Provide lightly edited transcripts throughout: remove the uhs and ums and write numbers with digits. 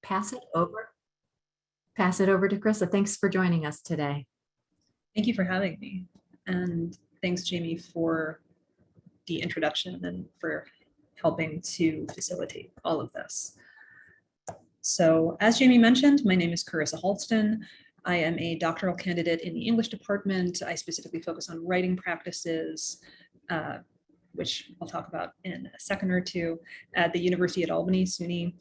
pass it over to Krista. Thanks for joining us today. Thank you for having me. And thanks, Jamie, for the introduction and for helping to facilitate all of this. So as Jamie mentioned, my name is Carissa Halston. I am a doctoral candidate in the English department. I specifically focus on writing practices, which I'll talk about in a second or two, at the University at Albany, SUNY.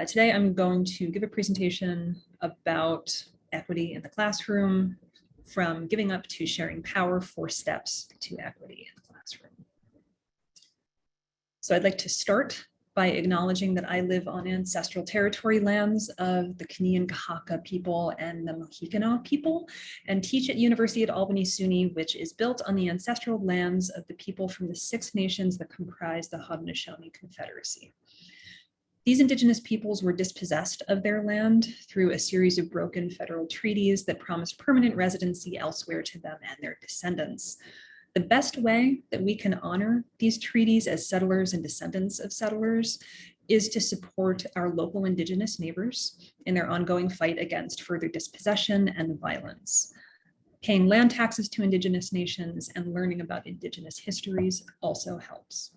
Today, I'm going to give a presentation about equity in the classroom, from giving up to sharing power, 4 steps to equity in the classroom. So I'd like to start by acknowledging that I live on ancestral territory lands of the Kanien'kehá:ka people and the Mohikana people, and teach at University at Albany, SUNY, which is built on the ancestral lands of the people from the 6 nations that comprise the Haudenosaunee Confederacy. These indigenous peoples were dispossessed of their land through a series of broken federal treaties that promised permanent residency elsewhere to them and their descendants. The best way that we can honor these treaties as settlers and descendants of settlers is to support our local indigenous neighbors in their ongoing fight against further dispossession and violence. Paying land taxes to indigenous nations and learning about indigenous histories also helps.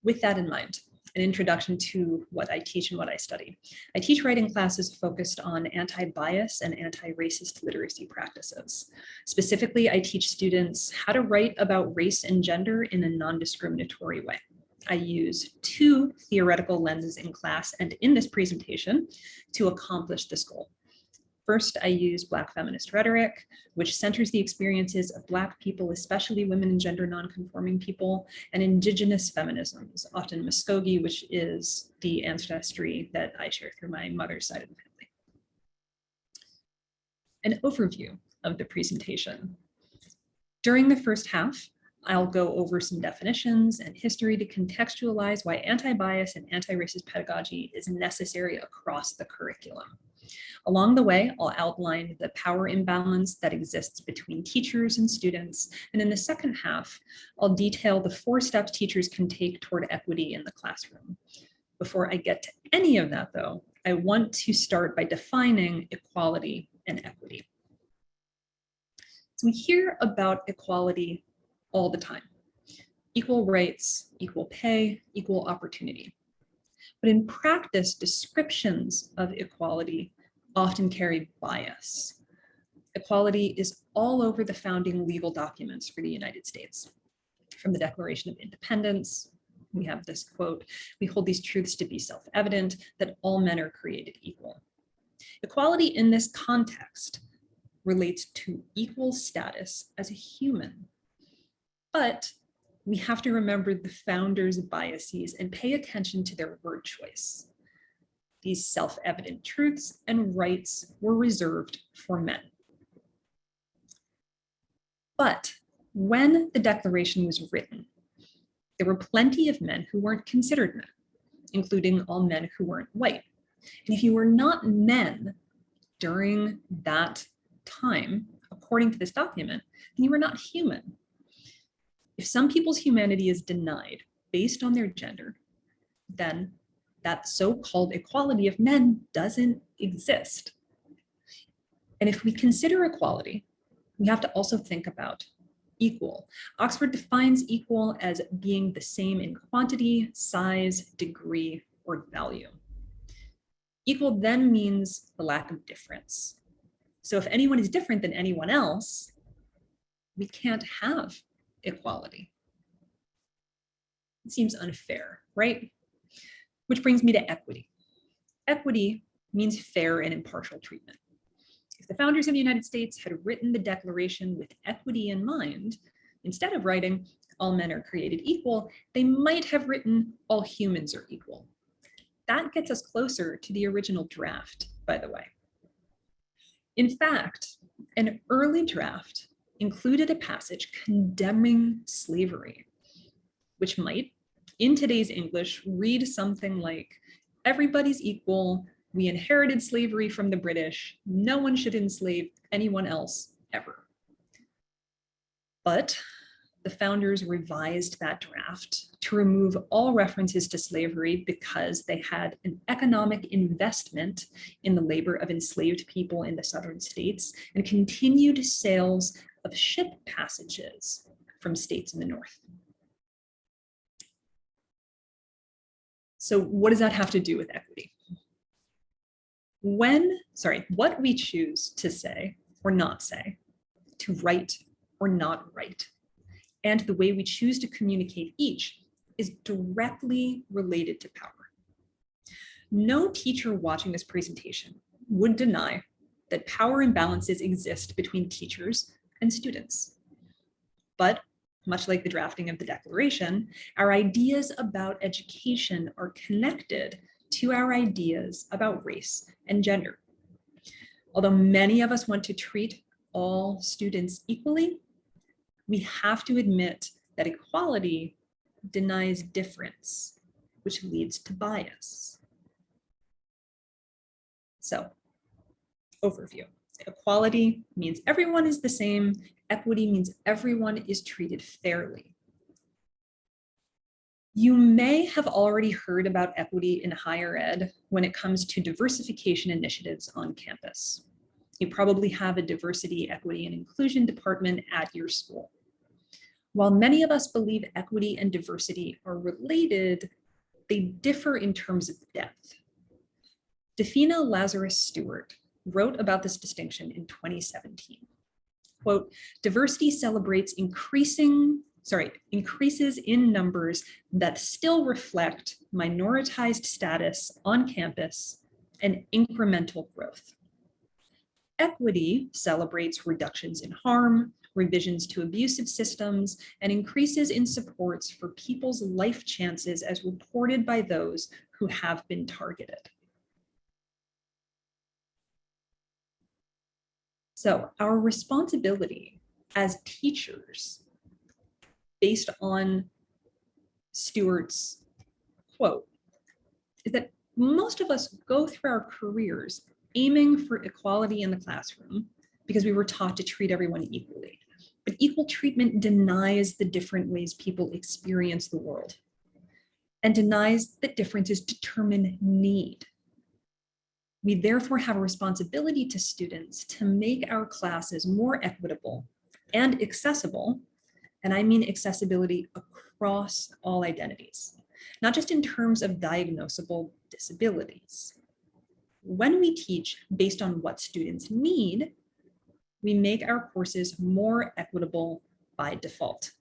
With that in mind, an introduction to what I teach and what I study. I teach writing classes focused on anti-bias and anti-racist literacy practices. Specifically, I teach students how to write about race and gender in a non-discriminatory way. I use 2 theoretical lenses in class and in this presentation to accomplish this goal. First, I use Black feminist rhetoric, which centers the experiences of Black people, especially women and gender nonconforming people, and indigenous feminisms, often Muskogee, which is the ancestry that I share through my mother's side of the family. An overview of the presentation. During the first half, I'll go over some definitions and history to contextualize why anti-bias and anti-racist pedagogy is necessary across the curriculum. Along the way, I'll outline the power imbalance that exists between teachers and students. And in the second half, I'll detail the 4 steps teachers can take toward equity in the classroom. Before I get to any of that, though, I want to start by defining equality and equity. So we hear about equality all the time. Equal rights, equal pay, equal opportunity. But in practice, descriptions of equality often carry bias. Equality is all over the founding legal documents for the United States. From the Declaration of Independence, we have this quote, "We hold these truths to be self-evident, that all men are created equal." Equality in this context relates to equal status as a human. But we have to remember the founders' biases and pay attention to their word choice. These self-evident truths and rights were reserved for men. But when the Declaration was written, there were plenty of men who weren't considered men, including all men who weren't white. And if you were not men during that time, according to this document, then you were not human. If some people's humanity is denied based on their gender, then that so-called equality of men doesn't exist. And if we consider equality, we have to also think about equal. Oxford defines equal as being the same in quantity, size, degree, or value. Equal then means the lack of difference. So if anyone is different than anyone else, we can't have equality. It seems unfair, right? Which brings me to equity. Equity means fair and impartial treatment. If the founders of the United States had written the Declaration with equity in mind, instead of writing, "all men are created equal," they might have written, "all humans are equal." That gets us closer to the original draft, by the way. In fact, an early draft included a passage condemning slavery, which might, in today's English, read something like, "Everybody's equal. We inherited slavery from the British. No one should enslave anyone else ever." But the the founders revised that draft to remove all references to slavery because they had an economic investment in the labor of enslaved people in the southern states and continued sales of ship passages from states in the north. So what does that have to do with equity? What we choose to say or not say, to write or not write, and the way we choose to communicate each is directly related to power. No teacher watching this presentation would deny that power imbalances exist between teachers and students. But much like the drafting of the Declaration, our ideas about education are connected to our ideas about race and gender. Although many of us want to treat all students equally, we have to admit that equality denies difference, which leads to bias. So, overview. Equality means everyone is the same. Equity means everyone is treated fairly. You may have already heard about equity in higher ed when it comes to diversification initiatives on campus. You probably have a diversity, equity, and inclusion department at your school. While many of us believe equity and diversity are related, they differ in terms of depth. Defina Lazarus-Stewart wrote about this distinction in 2017. Quote, diversity celebrates increases in numbers that still reflect minoritized status on campus and incremental growth. Equity celebrates reductions in harm, revisions to abusive systems, and increases in supports for people's life chances as reported by those who have been targeted. So our responsibility as teachers, based on Stewart's quote, is that most of us go through our careers aiming for equality in the classroom because we were taught to treat everyone equally. But equal treatment denies the different ways people experience the world and denies that differences determine need. We therefore have a responsibility to students to make our classes more equitable and accessible, and I mean accessibility across all identities, not just in terms of diagnosable disabilities. When we teach based on what students need, we make our courses more equitable by default.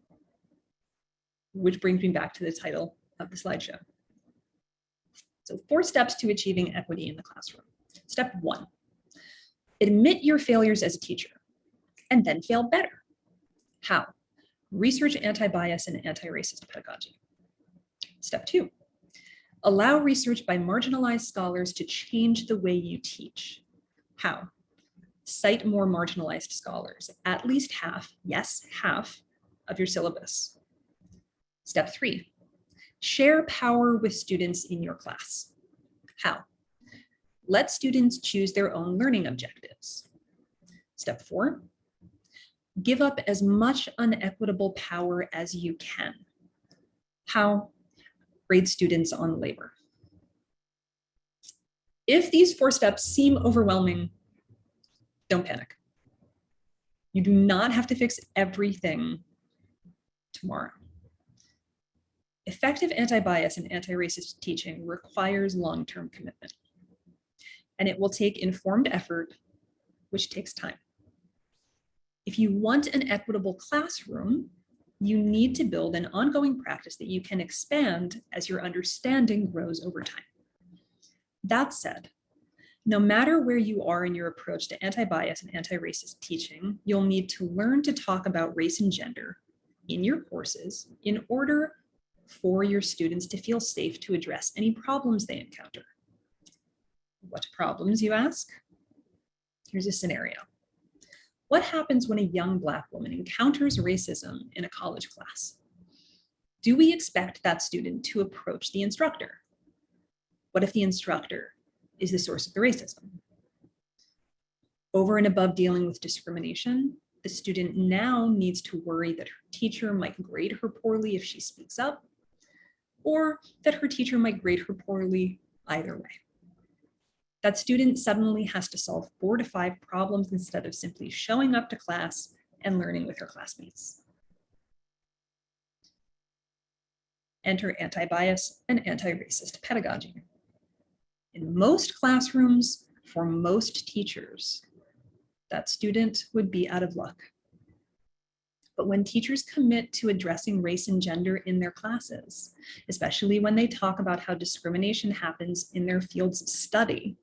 Which brings me back to the title of the slideshow. So 4 steps to achieving equity in the classroom. Step 1, admit your failures as a teacher and then fail better. How? Research anti-bias and anti-racist pedagogy. Step 2, allow research by marginalized scholars to change the way you teach. How? Cite more marginalized scholars, at least half, yes, half of your syllabus. Step 3, share power with students in your class. How? Let students choose their own learning objectives. Step 4, give up as much unequitable power as you can. How? Grade students on labor. If these 4 steps seem overwhelming, don't panic. You do not have to fix everything tomorrow. Effective anti-bias and anti-racist teaching requires long-term commitment, and it will take informed effort, which takes time. If you want an equitable classroom, you need to build an ongoing practice that you can expand as your understanding grows over time. That said, no matter where you are in your approach to anti-bias and anti-racist teaching, you'll need to learn to talk about race and gender in your courses in order for your students to feel safe to address any problems they encounter. What problems, you ask? Here's a scenario. What happens when a young Black woman encounters racism in a college class? Do we expect that student to approach the instructor? What if the instructor is the source of the racism? Over and above dealing with discrimination, The student now needs to worry that her teacher might grade her poorly if she speaks up, or that her teacher might grade her poorly either way. That student suddenly has to solve 4 to 5 problems instead of simply showing up to class and learning with her classmates. Enter anti-bias and anti-racist pedagogy. In most classrooms, for most teachers, that student would be out of luck. But when teachers commit to addressing race and gender in their classes, especially when they talk about how discrimination happens in their fields of study,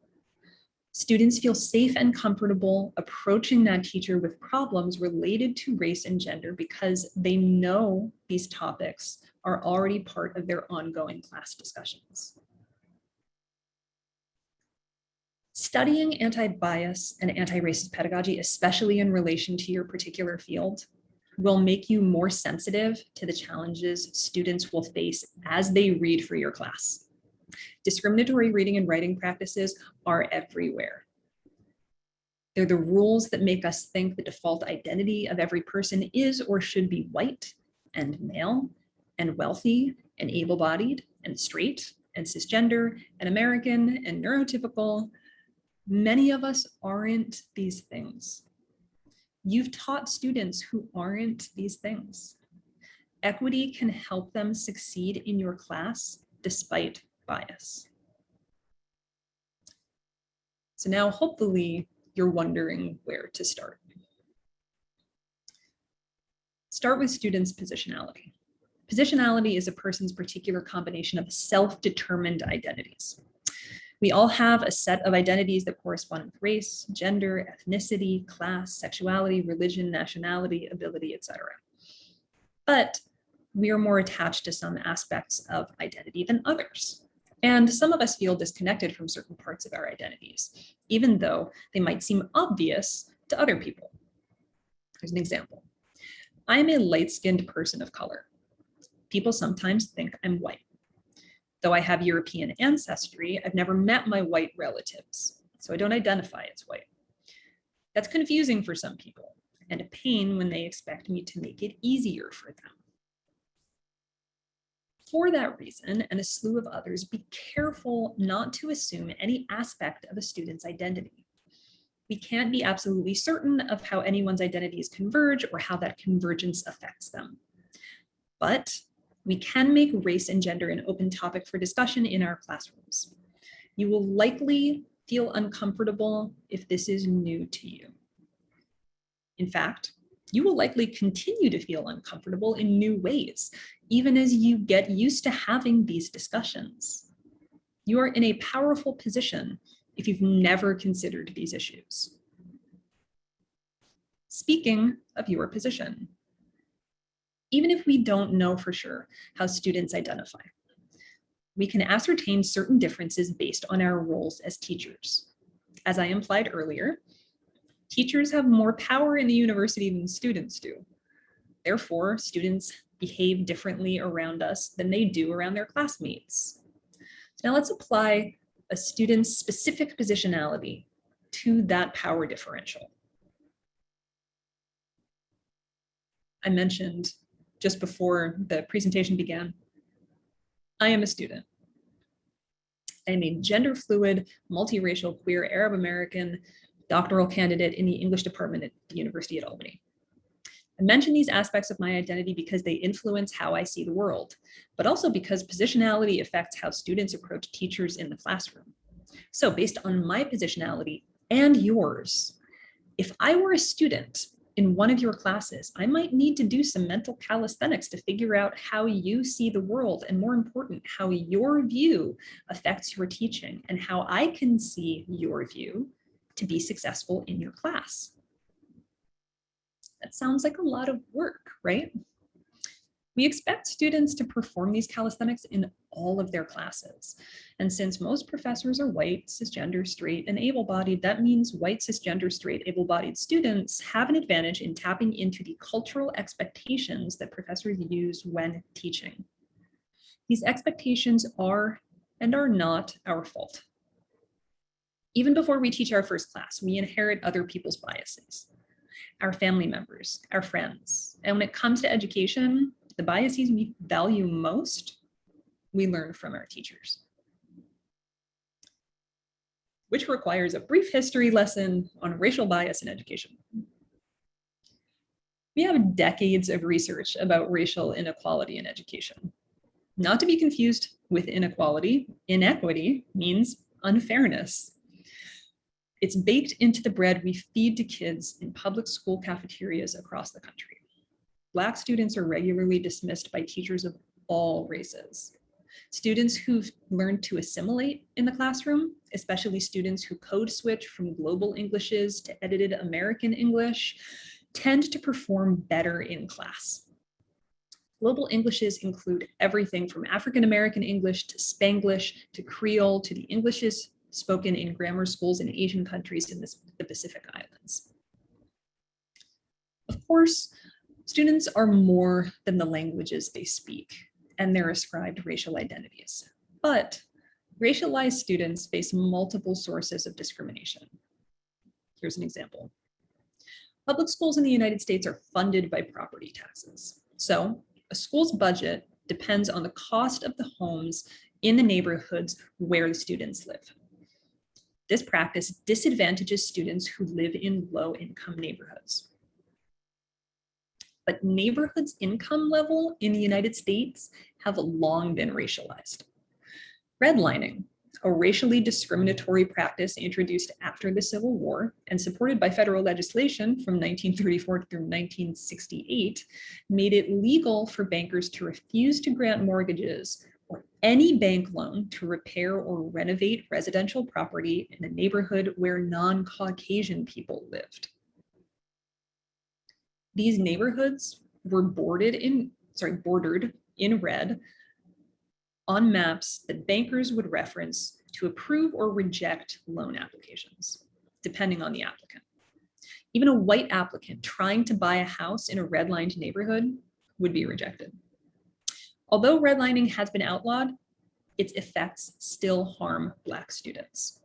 students feel safe and comfortable approaching that teacher with problems related to race and gender because they know these topics are already part of their ongoing class discussions. Studying anti-bias and anti-racist pedagogy, especially in relation to your particular field, will make you more sensitive to the challenges students will face as they read for your class. Discriminatory reading and writing practices are everywhere. They're the rules that make us think the default identity of every person is or should be white and male and wealthy and able-bodied and straight and cisgender and American and neurotypical. Many of us aren't these things. You've taught students who aren't these things. Equity can help them succeed in your class despite bias. So now hopefully you're wondering where to start. Start with students' positionality. Positionality is a person's particular combination of self-determined identities. We all have a set of identities that correspond with race, gender, ethnicity, class, sexuality, religion, nationality, ability, etc. But we are more attached to some aspects of identity than others. And some of us feel disconnected from certain parts of our identities, even though they might seem obvious to other people. Here's an example. I am a light-skinned person of color. People sometimes think I'm white. Though I have European ancestry, I've never met my white relatives, so I don't identify as white. That's confusing for some people, and a pain when they expect me to make it easier for them. For that reason, and a slew of others, be careful not to assume any aspect of a student's identity. We can't be absolutely certain of how anyone's identities converge or how that convergence affects them. But we can make race and gender an open topic for discussion in our classrooms. You will likely feel uncomfortable if this is new to you. In fact, you will likely continue to feel uncomfortable in new ways, even as you get used to having these discussions. You are in a powerful position if you've never considered these issues. Speaking of your position, even if we don't know for sure how students identify, we can ascertain certain differences based on our roles as teachers. As I implied earlier, teachers have more power in the university than students do. Therefore, students behave differently around us than they do around their classmates. Now let's apply a student's specific positionality to that power differential. I mentioned just before the presentation began, I am a student. I am a gender fluid, multiracial, queer, Arab American doctoral candidate in the English department at the University at Albany. I mention these aspects of my identity because they influence how I see the world, but also because positionality affects how students approach teachers in the classroom. So based on my positionality and yours, if I were a student in one of your classes, I might need to do some mental calisthenics to figure out how you see the world, and more important, how your view affects your teaching and how I can see your view to be successful in your class. That sounds like a lot of work, right? We expect students to perform these calisthenics in all of their classes. And since most professors are white, cisgender, straight, and able-bodied, that means white, cisgender, straight, able-bodied students have an advantage in tapping into the cultural expectations that professors use when teaching. These expectations are and are not our fault. Even before we teach our first class, we inherit other people's biases. our family members, our friends. And when it comes to education, the biases we value most, we learn from our teachers. Which requires a brief history lesson on racial bias in education. We have decades of research about racial inequality in education. Not to be confused with inequality. Inequity means unfairness. It's baked into the bread we feed to kids in public school cafeterias across the country. Black students are regularly dismissed by teachers of all races. Students who've learned to assimilate in the classroom, especially students who code switch from global Englishes to edited American English, tend to perform better in class. Global Englishes include everything from African American English to Spanglish to Creole to the Englishes spoken in grammar schools in Asian countries in the Pacific Islands. Of course, students are more than the languages they speak and their ascribed racial identities. But racialized students face multiple sources of discrimination. Here's an example. Public schools in the United States are funded by property taxes. So a school's budget depends on the cost of the homes in the neighborhoods where the students live. This practice disadvantages students who live in low-income neighborhoods. But neighborhoods' income level in the United States have long been racialized. Redlining, a racially discriminatory practice introduced after the Civil War and supported by federal legislation from 1934 through 1968, made it legal for bankers to refuse to grant mortgages or any bank loan to repair or renovate residential property in a neighborhood where non-Caucasian people lived. These neighborhoods were bordered in red on maps that bankers would reference to approve or reject loan applications, depending on the applicant. Even a white applicant trying to buy a house in a redlined neighborhood would be rejected. Although redlining has been outlawed, its effects still harm Black students.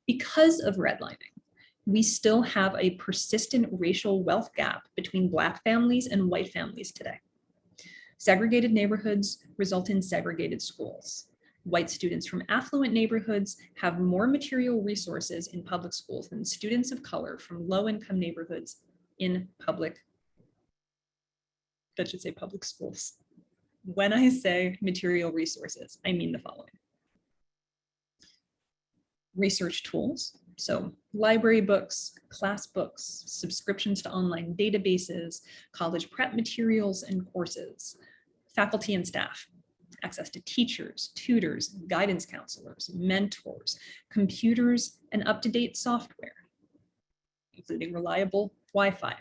Because of redlining, we still have a persistent racial wealth gap between Black families and white families today. Segregated neighborhoods result in segregated schools. White students from affluent neighborhoods have more material resources in public schools than students of color from low-income neighborhoods in public schools. When I say material resources, I mean the following. Research tools, so library books, class books, subscriptions to online databases, college prep materials and courses, faculty and staff, access to teachers, tutors, guidance counselors, mentors, computers, and up-to-date software, including reliable Wi-Fi,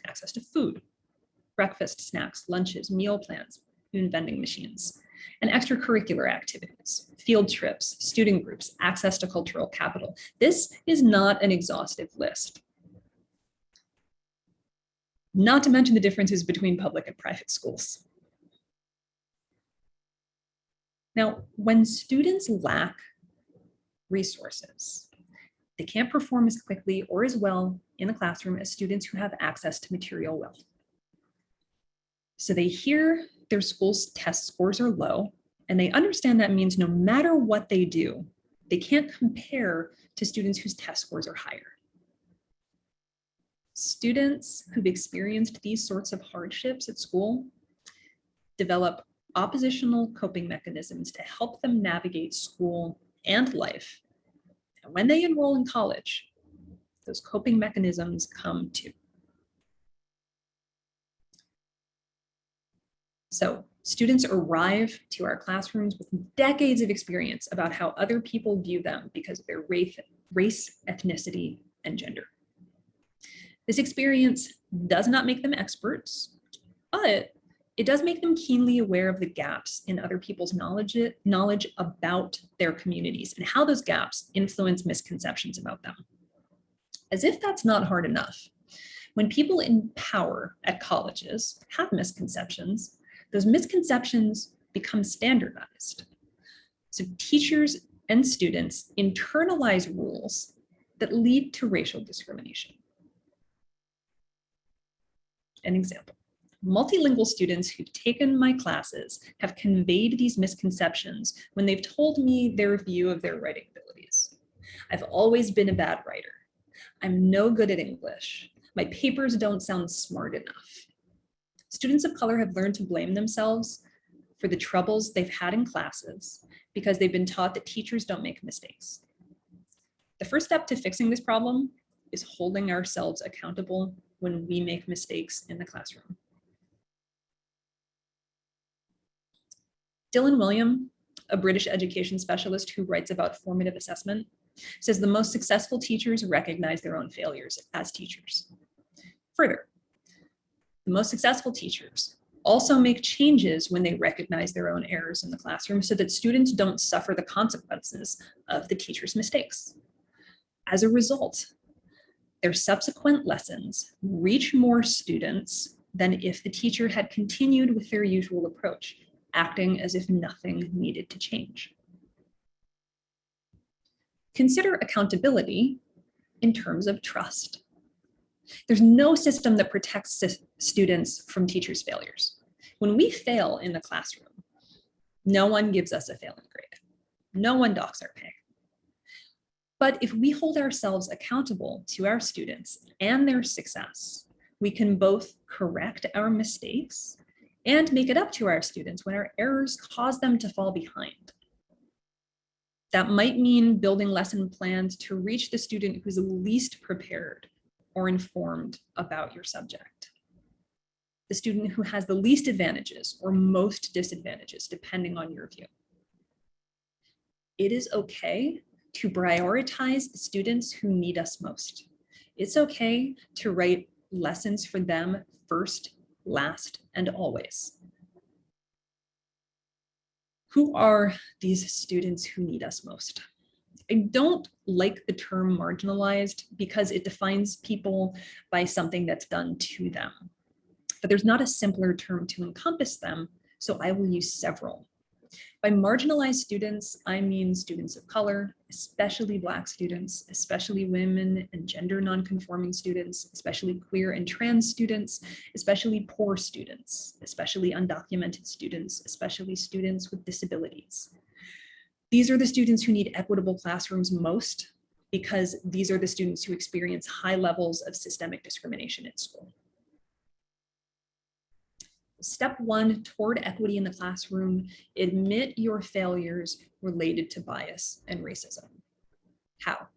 access to food, breakfast, snacks, lunches, meal plans, and vending machines, and extracurricular activities, field trips, student groups, access to cultural capital. This is not an exhaustive list. Not to mention the differences between public and private schools. Now, when students lack resources, they can't perform as quickly or as well in the classroom as students who have access to material wealth. So they hear their school's test scores are low, and they understand that means no matter what they do, they can't compare to students whose test scores are higher. Students who've experienced these sorts of hardships at school develop oppositional coping mechanisms to help them navigate school and life. And when they enroll in college, those coping mechanisms come too. So students arrive to our classrooms with decades of experience about how other people view them because of their race, ethnicity, and gender. This experience does not make them experts, but it does make them keenly aware of the gaps in other people's knowledge about their communities and how those gaps influence misconceptions about them. As if that's not hard enough, when people in power at colleges have misconceptions, those misconceptions become standardized. So teachers and students internalize rules that lead to racial discrimination. An example. Multilingual students who've taken my classes have conveyed these misconceptions when they've told me their view of their writing abilities. I've always been a bad writer. I'm no good at English. My papers don't sound smart enough. Students of color have learned to blame themselves for the troubles they've had in classes because they've been taught that teachers don't make mistakes. The first step to fixing this problem is holding ourselves accountable when we make mistakes in the classroom. Dylan William, a British education specialist who writes about formative assessment, says the most successful teachers recognize their own failures as teachers. Further, the most successful teachers also make changes when they recognize their own errors in the classroom so that students don't suffer the consequences of the teacher's mistakes. As a result, their subsequent lessons reach more students than if the teacher had continued with their usual approach, acting as if nothing needed to change. Consider accountability in terms of trust. There's no system that protects students from teachers' failures. When we fail in the classroom, no one gives us a failing grade. No one docks our pay. But if we hold ourselves accountable to our students and their success, we can both correct our mistakes and make it up to our students when our errors cause them to fall behind. That might mean building lesson plans to reach the student who's least prepared or informed about your subject. The student who has the least advantages or most disadvantages, depending on your view. It is okay to prioritize the students who need us most. It's okay to write lessons for them first, last, and always. Who are these students who need us most? I don't like the term marginalized because it defines people by something that's done to them. But there's not a simpler term to encompass them, so I will use several. By marginalized students, I mean students of color, especially Black students, especially women and gender nonconforming students, especially queer and trans students, especially poor students, especially undocumented students, especially students with disabilities. These are the students who need equitable classrooms most because these are the students who experience high levels of systemic discrimination at school. Step one toward equity in the classroom, admit your failures related to bias and racism. How?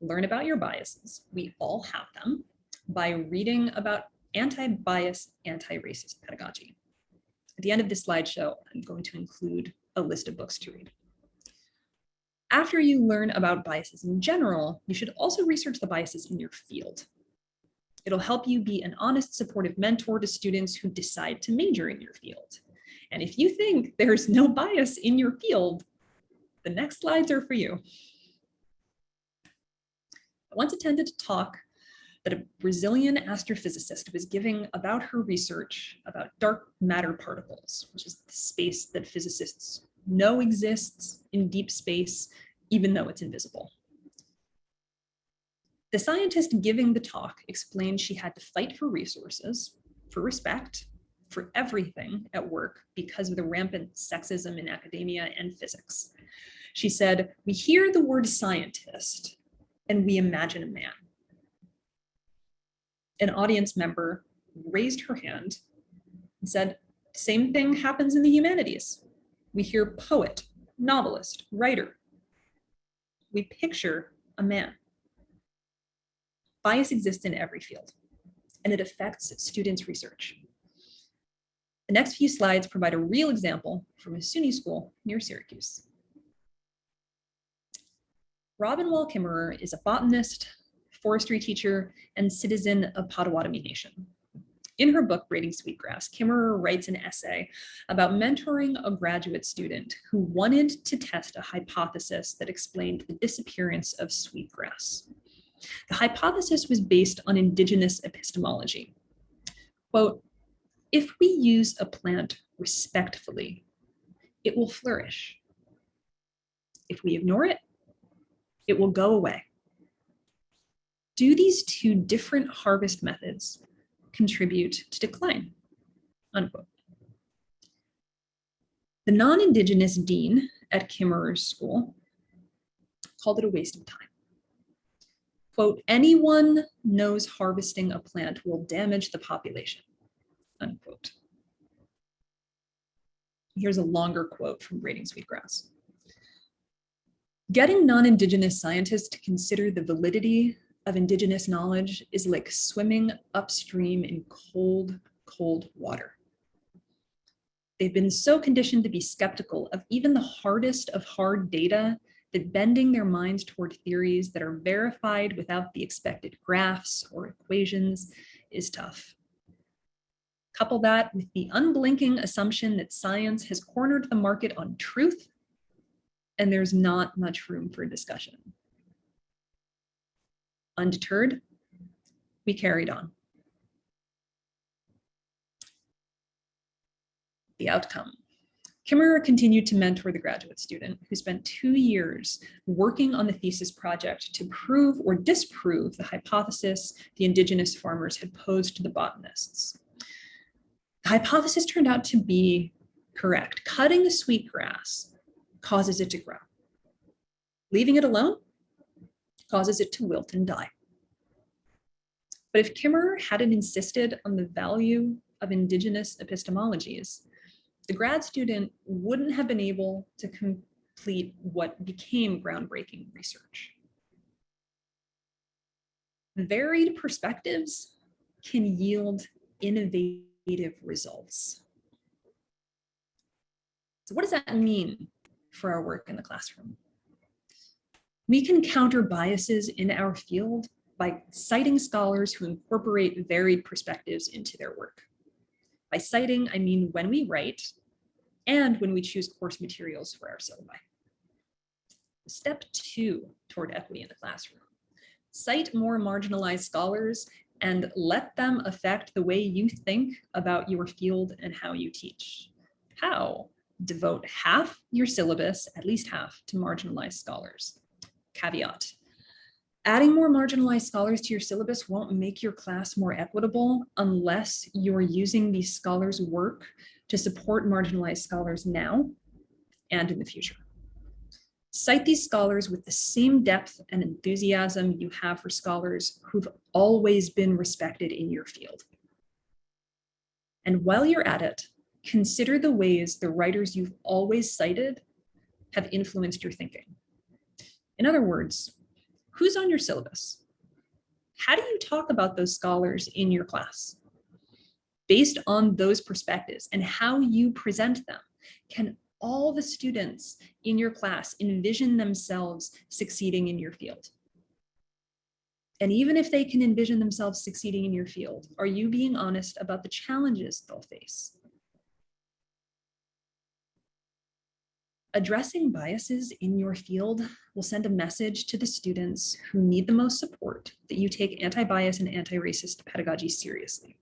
Learn about your biases. We all have them by reading about anti-bias, anti-racist pedagogy. At the end of this slideshow, I'm going to include a list of books to read. After you learn about biases in general, you should also research the biases in your field. It'll help you be an honest, supportive mentor to students who decide to major in your field. And if you think there's no bias in your field, the next slides are for you. I once attended a talk that a Brazilian astrophysicist was giving about her research about dark matter particles, which is the space that physicists know exists in deep space, even though it's invisible. The scientist giving the talk explained she had to fight for resources, for respect, for everything at work because of the rampant sexism in academia and physics. She said, "We hear the word scientist and we imagine a man." An audience member raised her hand and said, "Same thing happens in the humanities. We hear poet, novelist, writer. We picture a man." Bias exists in every field, and it affects students' research. The next few slides provide a real example from a SUNY school near Syracuse. Robin Wall-Kimmerer is a botanist, forestry teacher, and citizen of Potawatomi Nation. In her book, Braiding Sweetgrass, Kimmerer writes an essay about mentoring a graduate student who wanted to test a hypothesis that explained the disappearance of sweetgrass. The hypothesis was based on indigenous epistemology. Quote, "If we use a plant respectfully, it will flourish. If we ignore it, it will go away. Do these two different harvest methods contribute to decline? Unquote. The non-Indigenous dean at Kimmerer's school called it a waste of time. Quote, anyone knows harvesting a plant will damage the population, unquote. Here's a longer quote from Braiding Sweetgrass. Getting non-Indigenous scientists to consider the validity of Indigenous knowledge is like swimming upstream in cold, cold water. They've been so conditioned to be skeptical of even the hardest of hard data that bending their minds toward theories that are verified without the expected graphs or equations is tough. Couple that with the unblinking assumption that science has cornered the market on truth, and there's not much room for discussion. Undeterred, we carried on. The outcome. Kimmerer continued to mentor the graduate student who spent 2 years working on the thesis project to prove or disprove the hypothesis the Indigenous farmers had posed to the botanists. The hypothesis turned out to be correct. Cutting the sweetgrass causes it to grow. Leaving it alone causes it to wilt and die. But if Kimmerer hadn't insisted on the value of Indigenous epistemologies, the grad student wouldn't have been able to complete what became groundbreaking research. Varied perspectives can yield innovative results. So what does that mean for our work in the classroom? We can counter biases in our field by citing scholars who incorporate varied perspectives into their work. By citing, I mean when we write and when we choose course materials for our syllabi. Step 2 toward equity in the classroom. Cite more marginalized scholars and let them affect the way you think about your field and how you teach. How? Devote half your syllabus, at least half, to marginalized scholars. Caveat. Adding more marginalized scholars to your syllabus won't make your class more equitable unless you're using these scholars' work to support marginalized scholars now and in the future. Cite these scholars with the same depth and enthusiasm you have for scholars who've always been respected in your field. And while you're at it, consider the ways the writers you've always cited have influenced your thinking. In other words, who's on your syllabus? How do you talk about those scholars in your class? Based on those perspectives and how you present them, can all the students in your class envision themselves succeeding in your field? And even if they can envision themselves succeeding in your field, are you being honest about the challenges they'll face? Addressing biases in your field will send a message to the students who need the most support that you take anti-bias and anti-racist pedagogy seriously.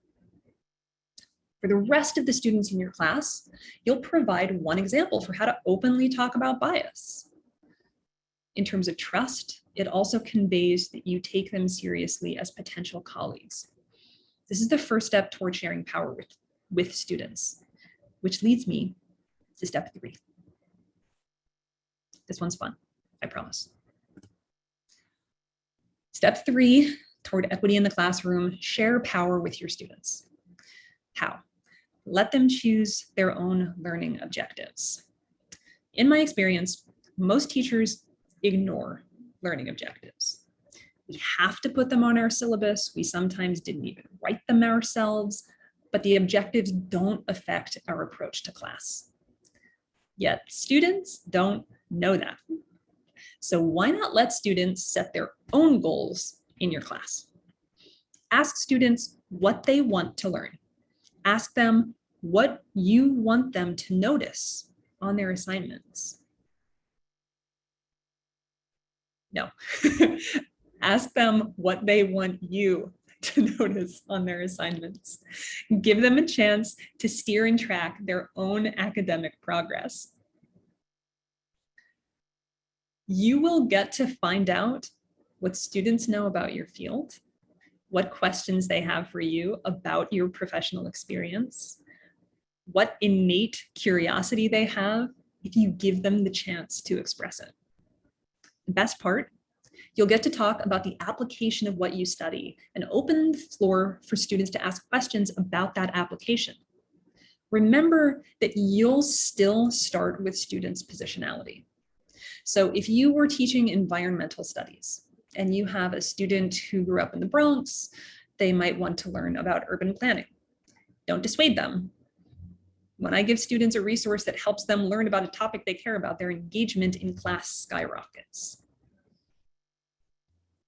For the rest of the students in your class, you'll provide one example for how to openly talk about bias. In terms of trust, it also conveys that you take them seriously as potential colleagues. This is the first step toward sharing power with students, which leads me to step 3. This one's fun, I promise. Step 3 toward equity in the classroom, share power with your students. How? Let them choose their own learning objectives. In my experience, most teachers ignore learning objectives. We have to put them on our syllabus. We sometimes didn't even write them ourselves, but the objectives don't affect our approach to class. Yet students don't know that. So why not let students set their own goals in your class? Ask students what they want to learn. Ask them what you want them to notice on their assignments. No, ask them what they want you to notice on their assignments. Give them a chance to steer and track their own academic progress. You will get to find out what students know about your field, what questions they have for you about your professional experience, what innate curiosity they have if you give them the chance to express it. The best part, you'll get to talk about the application of what you study and open the floor for students to ask questions about that application. Remember that you'll still start with students' positionality. So if you were teaching environmental studies and you have a student who grew up in the Bronx, they might want to learn about urban planning. Don't dissuade them. When I give students a resource that helps them learn about a topic they care about, their engagement in class skyrockets.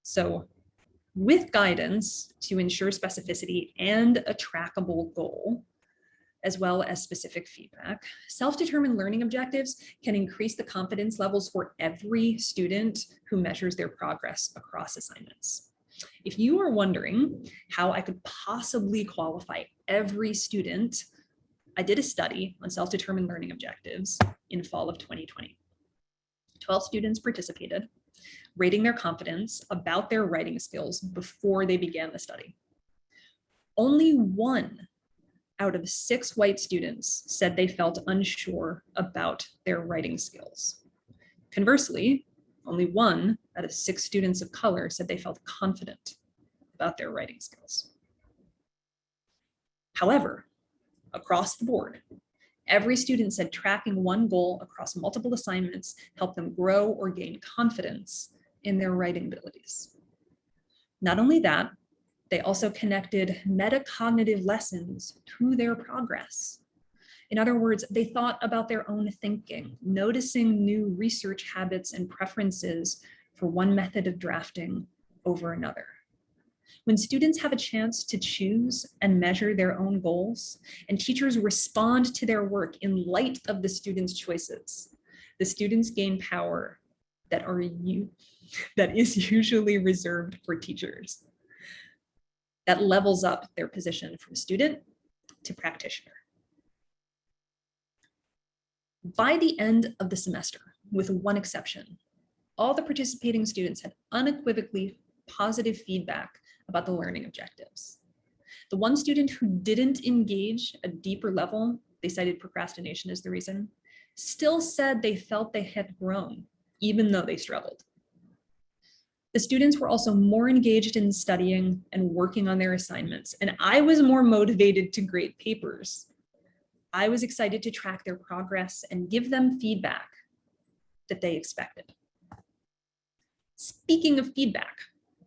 So with guidance to ensure specificity and a trackable goal, as well as specific feedback, self-determined learning objectives can increase the confidence levels for every student who measures their progress across assignments. If you are wondering how I could possibly qualify every student, I did a study on self-determined learning objectives in fall of 2020. 12 students participated, rating their confidence about their writing skills before they began the study. Only 1 out of 6 white students said they felt unsure about their writing skills. Conversely, only 1 out of 6 students of color said they felt confident about their writing skills. However, across the board, every student said tracking one goal across multiple assignments helped them grow or gain confidence in their writing abilities. Not only that, they also connected metacognitive lessons to their progress. In other words, they thought about their own thinking, noticing new research habits and preferences for one method of drafting over another. When students have a chance to choose and measure their own goals, and teachers respond to their work in light of the students' choices, the students gain power that is usually reserved for teachers. That levels up their position from student to practitioner. By the end of the semester, with one exception, all the participating students had unequivocally positive feedback about the learning objectives. The one student who didn't engage at a deeper level, they cited procrastination as the reason, still said they felt they had grown, even though they struggled. The students were also more engaged in studying and working on their assignments, and I was more motivated to grade papers. I was excited to track their progress and give them feedback that they expected. Speaking of feedback,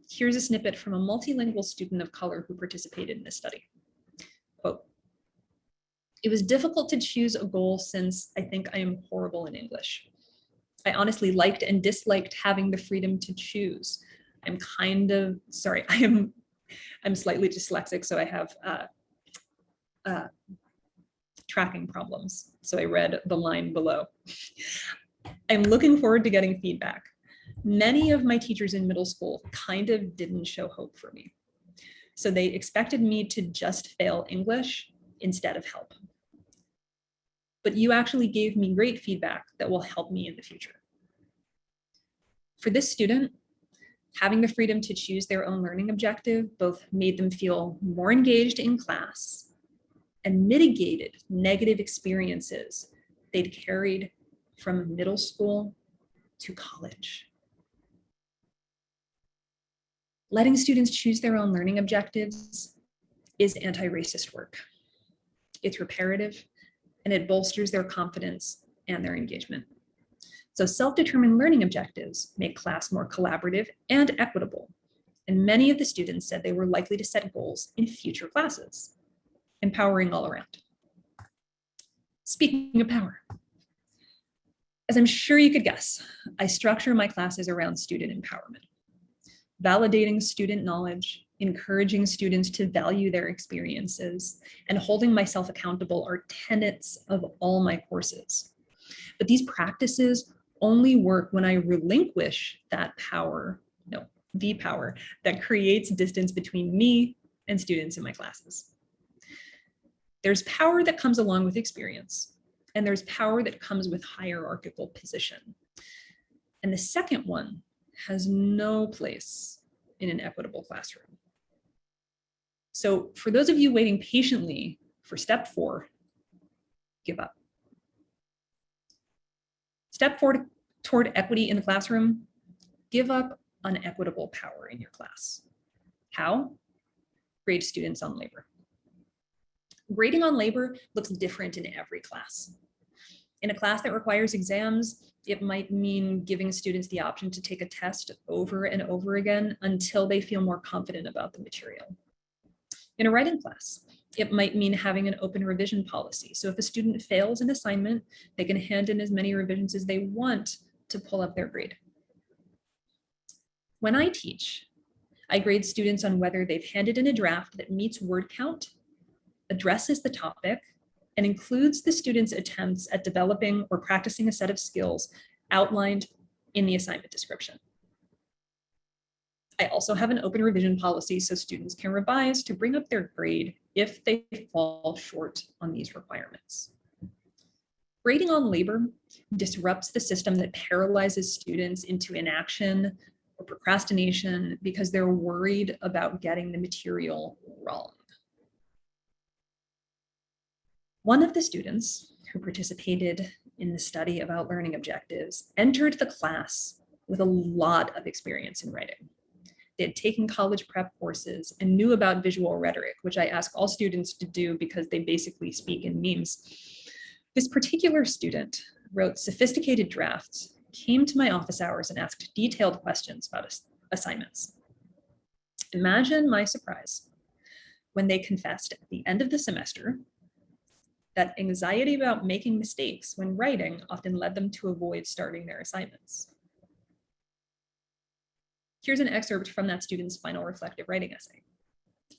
here's a snippet from a multilingual student of color who participated in this study. Quote, "It was difficult to choose a goal since I think I am horrible in English. I honestly liked and disliked having the freedom to choose. I'm slightly dyslexic, so I have tracking problems. So I read the line below. I'm looking forward to getting feedback. Many of my teachers in middle school kind of didn't show hope for me. So they expected me to just fail English instead of help. But you actually gave me great feedback that will help me in the future." For this student, having the freedom to choose their own learning objective both made them feel more engaged in class and mitigated negative experiences they'd carried from middle school to college. Letting students choose their own learning objectives is anti-racist work. It's reparative, and it bolsters their confidence and their engagement. So self-determined learning objectives make class more collaborative and equitable. And many of the students said they were likely to set goals in future classes, empowering all around. Speaking of power, as I'm sure you could guess, I structure my classes around student empowerment. Validating student knowledge, encouraging students to value their experiences, and holding myself accountable are tenets of all my courses. But these practices only work when I relinquish the power that creates distance between me and students in my classes. There's power that comes along with experience, and there's power that comes with hierarchical position. And the second one has no place in an equitable classroom. So for those of you waiting patiently for step 4, give up. Step 4 toward equity in the classroom, give up on equitable power in your class. How? Grade students on labor. Grading on labor looks different in every class. In a class that requires exams, it might mean giving students the option to take a test over and over again until they feel more confident about the material. In a writing class, it might mean having an open revision policy. So if a student fails an assignment, they can hand in as many revisions as they want to pull up their grade. When I teach, I grade students on whether they've handed in a draft that meets word count, addresses the topic, and includes the student's attempts at developing or practicing a set of skills outlined in the assignment description. I also have an open revision policy so students can revise to bring up their grade if they fall short on these requirements. Grading on labor disrupts the system that paralyzes students into inaction or procrastination because they're worried about getting the material wrong. One of the students who participated in the study about learning objectives entered the class with a lot of experience in writing. They had taken college prep courses and knew about visual rhetoric, which I ask all students to do because they basically speak in memes. This particular student wrote sophisticated drafts, came to my office hours and asked detailed questions about assignments. Imagine my surprise when they confessed at the end of the semester that anxiety about making mistakes when writing often led them to avoid starting their assignments. Here's an excerpt from that student's final reflective writing essay.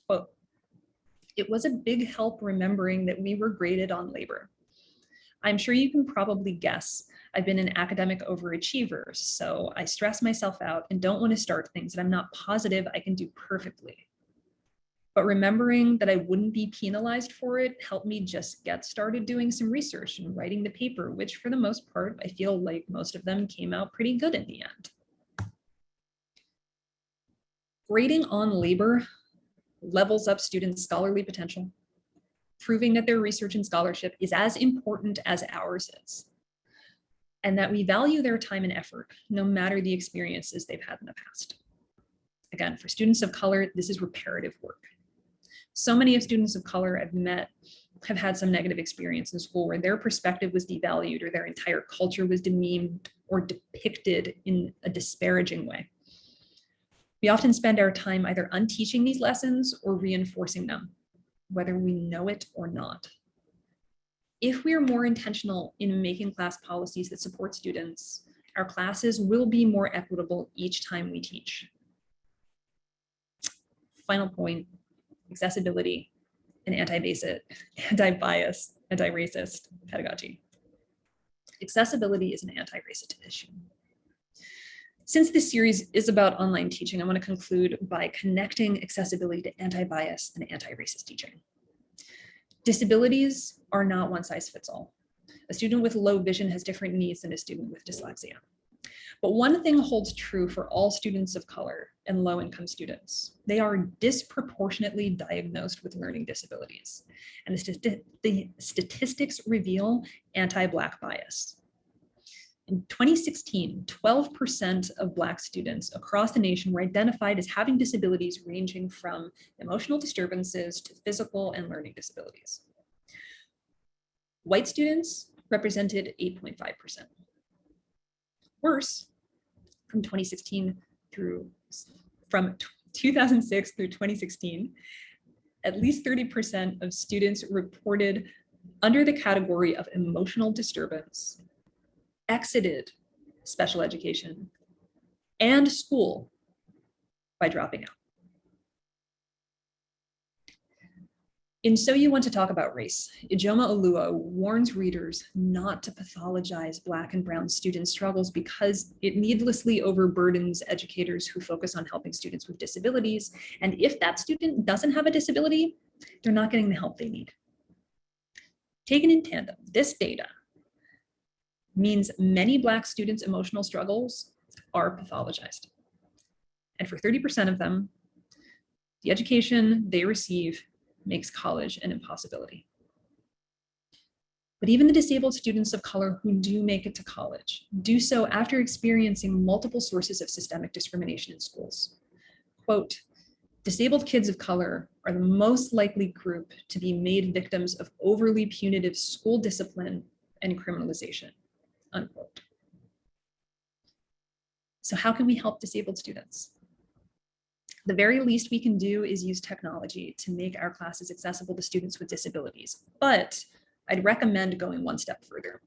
Quote, "It was a big help remembering that we were graded on labor. I'm sure you can probably guess I've been an academic overachiever, so I stress myself out and don't want to start things that I'm not positive I can do perfectly. But remembering that I wouldn't be penalized for it helped me just get started doing some research and writing the paper, which for the most part, I feel like most of them came out pretty good in the end." Grading on labor levels up students' scholarly potential, proving that their research and scholarship is as important as ours is, and that we value their time and effort, no matter the experiences they've had in the past. Again, for students of color, this is reparative work. So many of students of color I've met have had some negative experience in school where their perspective was devalued or their entire culture was demeaned or depicted in a disparaging way. We often spend our time either unteaching these lessons or reinforcing them, whether we know it or not. If we are more intentional in making class policies that support students, our classes will be more equitable each time we teach. Final point, accessibility and anti-bias, anti-racist pedagogy. Accessibility is an anti-racist issue. Since this series is about online teaching, I want to conclude by connecting accessibility to anti-bias and anti-racist teaching. Disabilities are not one size fits all. A student with low vision has different needs than a student with dyslexia. But one thing holds true for all students of color and low-income students. They are disproportionately diagnosed with learning disabilities. And the statistics reveal anti-Black bias. In 2016, 12% of Black students across the nation were identified as having disabilities ranging from emotional disturbances to physical and learning disabilities. White students represented 8.5%. Worse, from 2006 through 2016, at least 30% of students reported under the category of emotional disturbance exited special education and school by dropping out. In So You Want to Talk About Race, Ijoma Oluo warns readers not to pathologize Black and brown student struggles because it needlessly overburdens educators who focus on helping students with disabilities. And if that student doesn't have a disability, they're not getting the help they need. Taken in tandem, this data means many Black students' emotional struggles are pathologized. And for 30% of them, the education they receive makes college an impossibility. But even the disabled students of color who do make it to college do so after experiencing multiple sources of systemic discrimination in schools. Quote, disabled kids of color are the most likely group to be made victims of overly punitive school discipline and criminalization, unquote. So how can we help disabled students? The very least we can do is use technology to make our classes accessible to students with disabilities, but I'd recommend going one step further.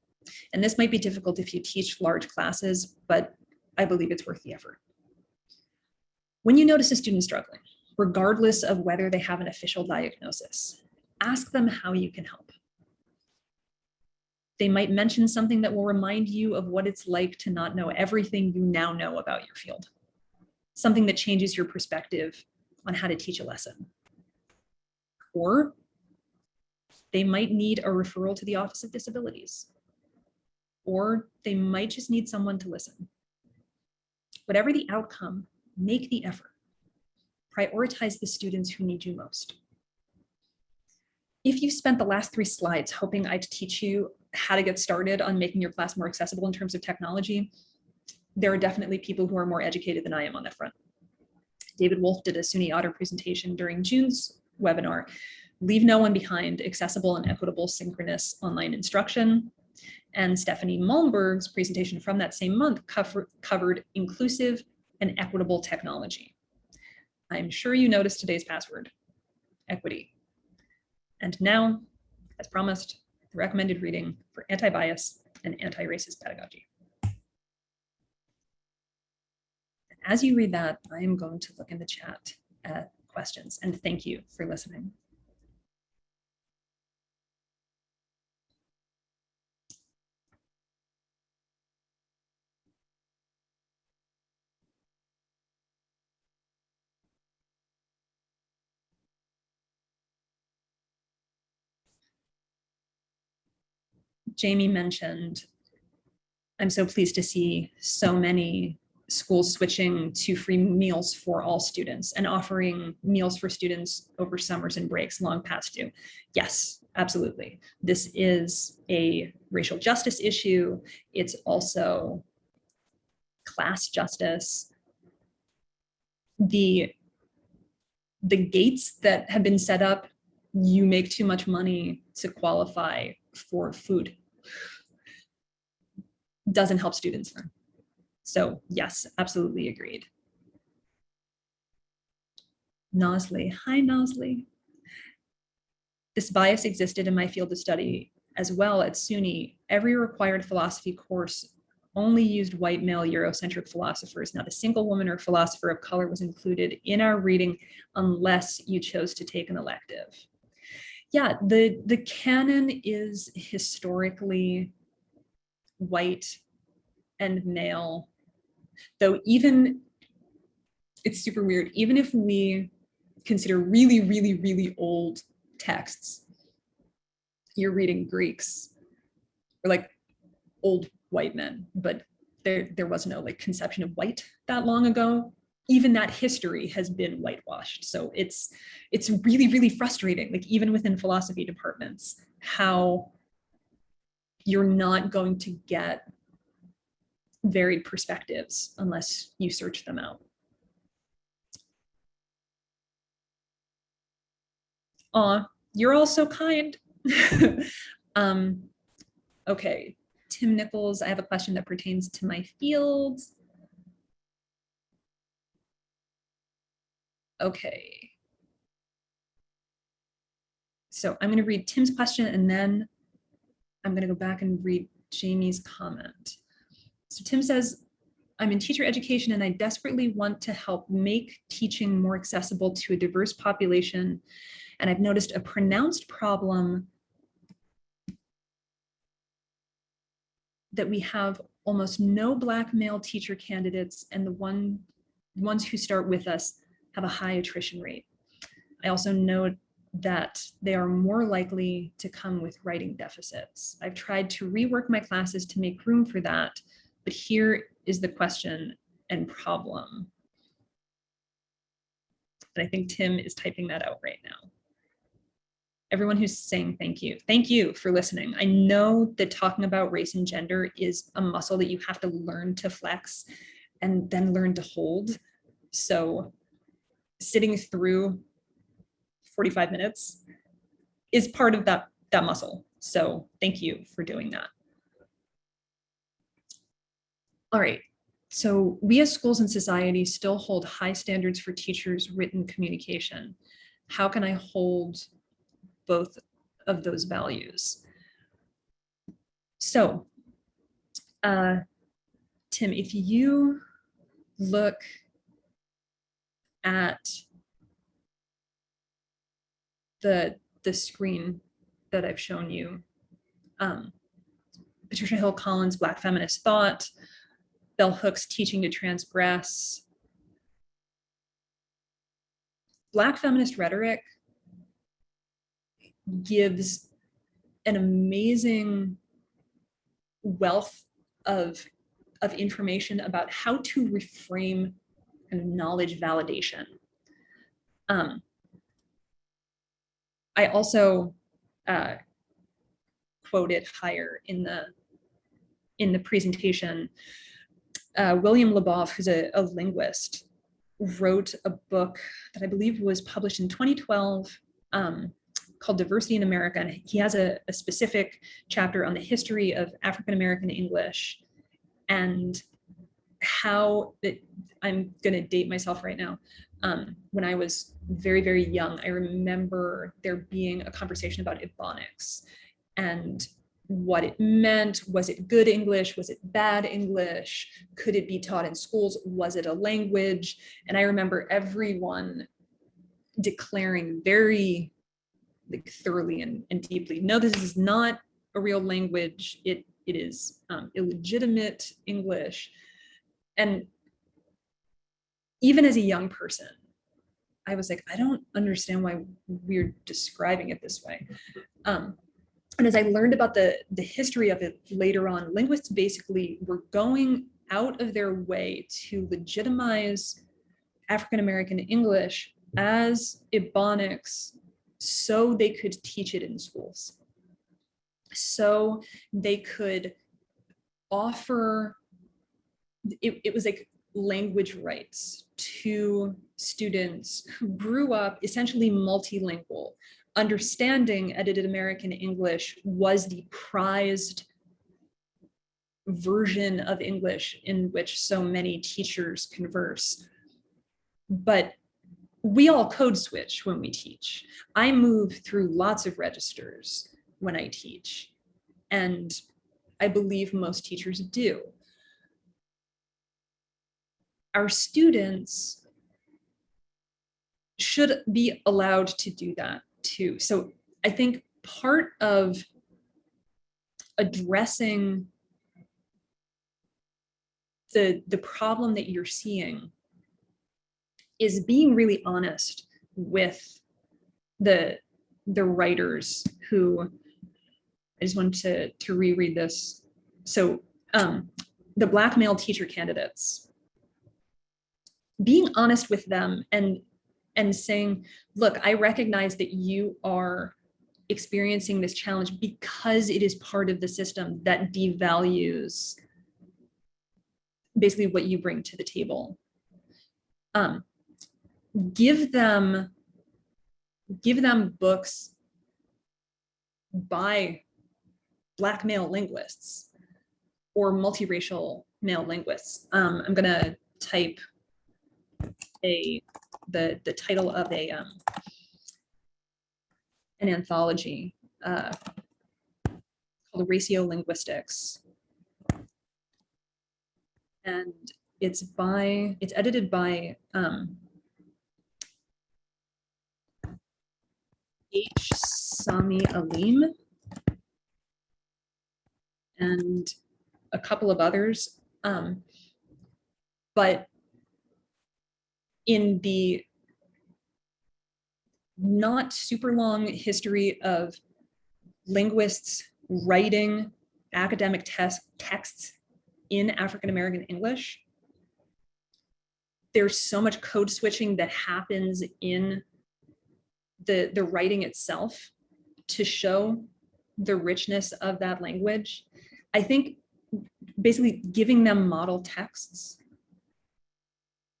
And this might be difficult if you teach large classes, but I believe it's worth the effort. When you notice a student struggling, regardless of whether they have an official diagnosis, ask them how you can help. They might mention something that will remind you of what it's like to not know everything you now know about your field. Something that changes your perspective on how to teach a lesson. Or they might need a referral to the Office of Disabilities. Or they might just need someone to listen. Whatever the outcome, make the effort. Prioritize the students who need you most. If you spent the last 3 slides hoping I'd teach you how to get started on making your class more accessible in terms of technology, there are definitely people who are more educated than I am on that front. David Wolf did a SUNY Otter presentation during June's webinar, Leave No One Behind, Accessible and Equitable Synchronous Online Instruction. And Stephanie Malmberg's presentation from that same month covered inclusive and equitable technology. I'm sure you noticed today's password, equity. And now, as promised, the recommended reading for anti-bias and anti-racist pedagogy. As you read that, I am going to look in the chat at questions, and thank you for listening. Jamie mentioned, I'm so pleased to see so many schools switching to free meals for all students and offering meals for students over summers and breaks long past due. Yes, absolutely. This is a racial justice issue. It's also class justice. The gates that have been set up, you make too much money to qualify for food, doesn't help students learn. So yes, absolutely agreed. Nosley, hi Nosley. This bias existed in my field of study as well at SUNY. Every required philosophy course only used white male Eurocentric philosophers. Not a single woman or philosopher of color was included in our reading unless you chose to take an elective. Yeah, the canon is historically white and male, though even, it's super weird, even if we consider really, really, really old texts, you're reading Greeks or like old white men, but there was no like conception of white that long ago. Even that history has been whitewashed. So it's really, really frustrating, like even within philosophy departments, how you're not going to get varied perspectives unless you search them out. Aw, you're all so kind. Okay, Tim Nichols, I have a question that pertains to my fields. Okay. So I'm gonna read Tim's question and then I'm gonna go back and read Jamie's comment. So Tim says, I'm in teacher education and I desperately want to help make teaching more accessible to a diverse population. And I've noticed a pronounced problem that we have almost no Black male teacher candidates, and the ones who start with us have a high attrition rate. I also note that they are more likely to come with writing deficits. I've tried to rework my classes to make room for that, but here is the question and problem. And I think Tim is typing that out right now. Everyone who's saying thank you. Thank you for listening. I know that talking about race and gender is a muscle that you have to learn to flex and then learn to hold. So sitting through 45 minutes is part of that muscle. So thank you for doing that. All right. So we as schools and society still hold high standards for teachers' written communication. How can I hold both of those values? So, Tim, if you look at the screen that I've shown you, Patricia Hill Collins' Black Feminist Thought, Bell Hooks' Teaching to Transgress. Black feminist rhetoric gives an amazing wealth of information about how to reframe knowledge validation. I also quoted higher in the presentation, William Labov, who's a linguist, wrote a book that I believe was published in 2012 called Diversity in America. And he has a specific chapter on the history of African-American English and how I'm going to date myself right now. When I was very, very young, I remember there being a conversation about Ebonics and what it meant. Was it good English? Was it bad English? Could it be taught in schools? Was it a language? And I remember everyone declaring very thoroughly and deeply, no, this is not a real language. It is illegitimate English. And even as a young person, I was like, I don't understand why we're describing it this way. And as I learned about the history of it later on, linguists basically were going out of their way to legitimize African-American English as Ebonics so they could teach it in schools. So they could offer, it was like language rights to students who grew up essentially multilingual. Understanding edited American English was the prized version of English in which so many teachers converse. But we all code switch when we teach. I move through lots of registers when I teach, and I believe most teachers do. Our students should be allowed to do that too. So I think part of addressing the problem that you're seeing is being really honest with the writers who, I just wanted to reread this. So the Black male teacher candidates, being honest with them and saying, look, I recognize that you are experiencing this challenge because it is part of the system that devalues basically what you bring to the table. Give them books by Black male linguists or multiracial male linguists. I'm gonna type the title of an anthology called Ratiolinguistics, and it's edited by H. Sami Alim and a couple of others. But in the not super long history of linguists writing academic texts in African-American English, there's so much code switching that happens in the writing itself to show the richness of that language. I think basically giving them model texts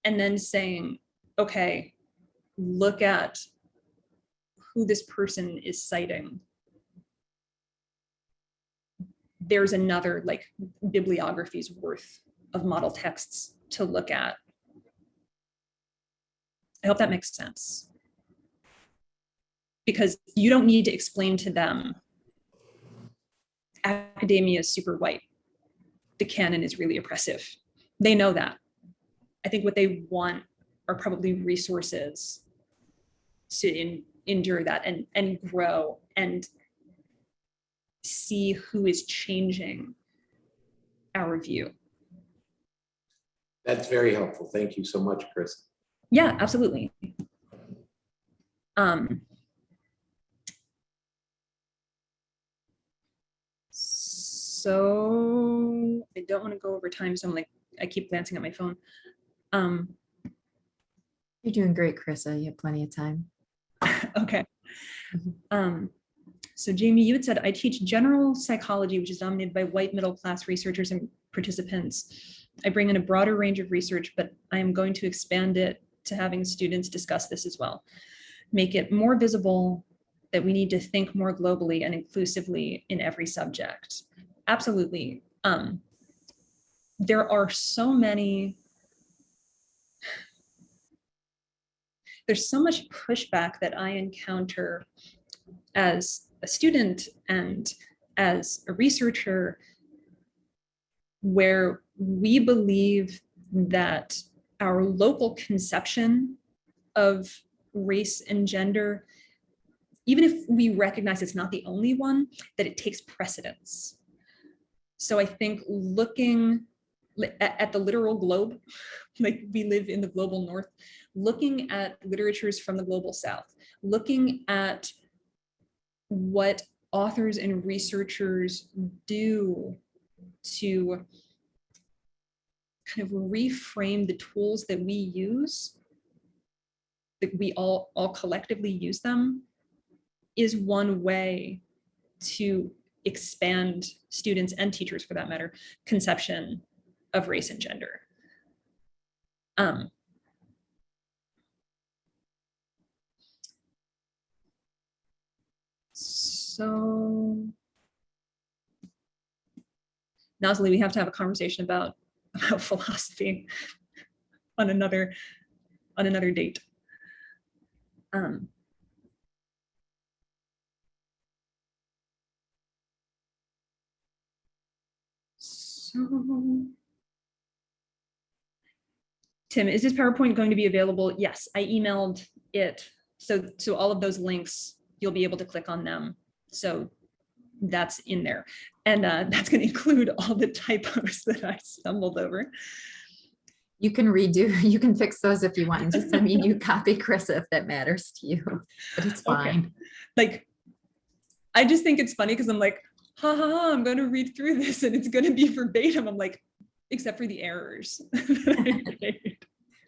and then saying, okay, look at who this person is citing. There's another like bibliography's worth of model texts to look at. I hope that makes sense. Because you don't need to explain to them academia is super white. The canon is really oppressive. They know that. I think what they want are probably resources to endure that and grow and see who is changing our view. That's very helpful. Thank you so much, Chris. Yeah, absolutely. So I don't want to go over time, so I'm like, I keep glancing at my phone. You're doing great, Carissa. You have plenty of time. Okay. So Jamie, you had said, I teach general psychology, which is dominated by white middle-class researchers and participants. I bring in a broader range of research, but I am going to expand it to having students discuss this as well. Make it more visible that we need to think more globally and inclusively in every subject. Absolutely. There are so many, there's so much pushback that I encounter as a student and as a researcher, where we believe that our local conception of race and gender, even if we recognize it's not the only one, that it takes precedence. So I think looking at the literal globe, like we live in the global north, looking at literatures from the global south, looking at what authors and researchers do to kind of reframe the tools that we use, that we all collectively use them, is one way to expand students and teachers, for that matter, conception of race and gender. So Nazli, we have to have a conversation about philosophy on another date. So, Tim, is this PowerPoint going to be available? Yes, I emailed it. So all of those links, you'll be able to click on them. So that's in there. And that's going to include all the typos that I stumbled over. You can you can fix those if you want, and just send me a new copy, Carissa, if that matters to you, but it's fine. Okay. Like, I just think it's funny because I'm like, ha ha ha, I'm going to read through this and it's going to be verbatim. I'm like, except for the errors.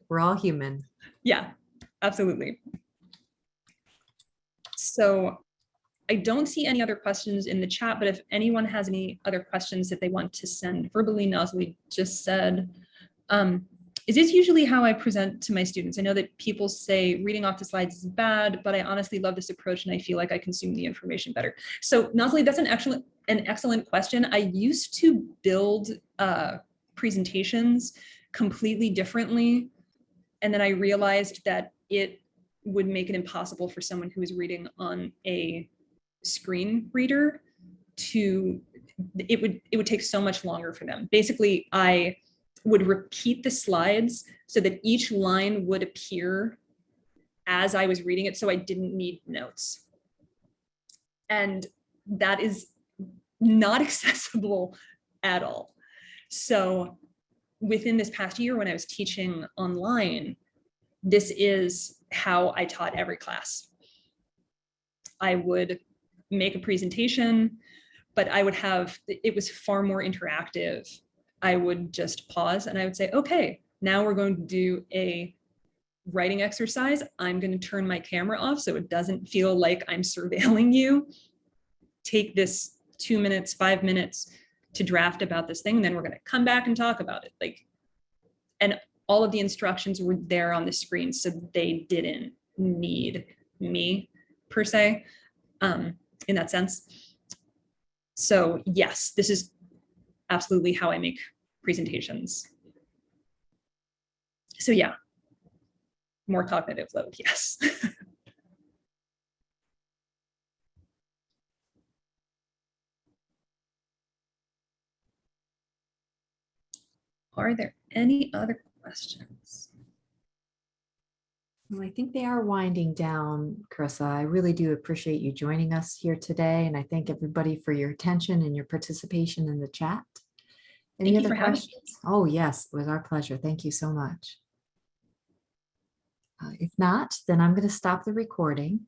We're all human. Yeah, absolutely. So I don't see any other questions in the chat, but if anyone has any other questions that they want to send verbally, Nazli just said, is this usually how I present to my students? I know that people say reading off the slides is bad, but I honestly love this approach and I feel like I consume the information better. So Nazli, that's an excellent question. I used to build presentations completely differently. And then I realized that it would make it impossible for someone who is reading on a screen reader it would take so much longer for them. Basically, I would repeat the slides so that each line would appear as I was reading it, so I didn't need notes. And that is not accessible at all. So within this past year, when I was teaching online, this is how I taught every class. I would make a presentation, but it was far more interactive. I would just pause and I would say, okay, Now we're going to do a writing exercise. I'm going to turn my camera off so it doesn't feel like I'm surveilling you. Take this 2 minutes, 5 minutes to draft about this thing. And then we're going to come back and talk about it. Like, and all of the instructions were there on the screen, so they didn't need me per se, in that sense. So yes, this is absolutely how I make presentations. So yeah, more cognitive load, yes. Are there any other questions? Well, I think they are winding down, Carissa. I really do appreciate you joining us here today, and I thank everybody for your attention and your participation in the chat. Any Thank you other for having me. questions? Oh, yes, it was our pleasure. Thank you so much. If not, then I'm going to stop the recording.